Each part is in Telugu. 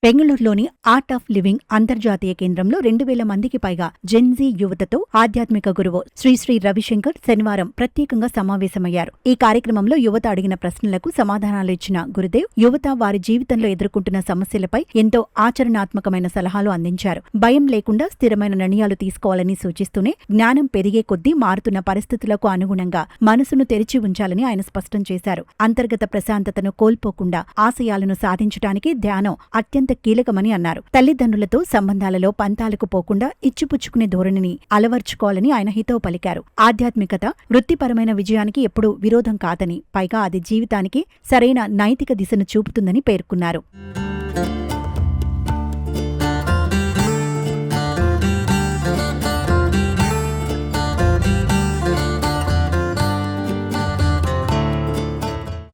బెంగళూరులోని ఆర్ట్ ఆఫ్ లివింగ్ అంతర్జాతీయ కేంద్రంలో 2000 మందికి పైగా జెన్జీ యువతతో ఆధ్యాత్మిక గురువు శ్రీ రవిశంకర్ శనివారం ప్రత్యేకంగా సమావేశమయ్యారు. ఈ కార్యక్రమంలో యువత అడిగిన ప్రశ్నలకు సమాధానాలు ఇచ్చిన గురుదేవ్ యువత వారి జీవితంలో ఎదుర్కొంటున్న సమస్యలపై ఎంతో ఆచరణాత్మకమైన సలహాలు అందించారు. భయం లేకుండా స్థిరమైన నిర్ణయాలు తీసుకోవాలని సూచిస్తూనే జ్ఞానం పెరిగే కొద్దీ మారుతున్న పరిస్థితులకు అనుగుణంగా మనసును తెరిచి ఉంచాలని ఆయన స్పష్టం చేశారు. అంతర్గత ప్రశాంతతను కోల్పోకుండా ఆశయాలను సాధించడానికి ధ్యానం అత్యంత కీలకమని అన్నారు. తల్లిదండ్రులతో సంబంధాలలో పంతాలకు పోకుండా ఇచ్చిపుచ్చుకునే ధోరణిని అలవర్చుకోవాలని ఆయన హితవు పలికారు. ఆధ్యాత్మికత వృత్తిపరమైన విజయానికి ఎప్పుడూ విరోధం కాదని, పైగా అది జీవితానికి సరైన నైతిక దిశను చూపుతుందని పేర్కొన్నారు.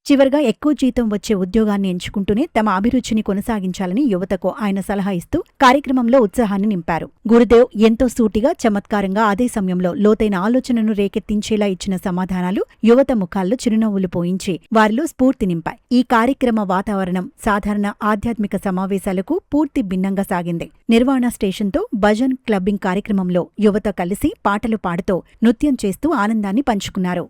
చివరగా ఎక్కువ జీతం వచ్చే ఉద్యోగాన్ని ఎంచుకుంటూనే తమ అభిరుచిని కొనసాగించాలని యువతకు ఆయన సలహా ఇస్తూ కార్యక్రమంలో ఉత్సాహాన్ని నింపారు. గురుదేవ్ ఎంతో సూటిగా, చమత్కారంగా, అదే సమయంలో లోతైన ఆలోచనను రేకెత్తించేలా ఇచ్చిన సమాధానాలు యువత ముఖాల్లో చిరునవ్వులు పోయించి వారిలో స్ఫూర్తి నింపాయి. ఈ కార్యక్రమ వాతావరణం సాధారణ ఆధ్యాత్మిక సమావేశాలకు పూర్తి భిన్నంగా సాగింది. నిర్వాణ స్టేషన్తో భజన్ క్లబ్బింగ్ కార్యక్రమంలో యువత కలిసి పాటలు పాడుతూ నృత్యం చేస్తూ ఆనందాన్ని పంచుకున్నారు.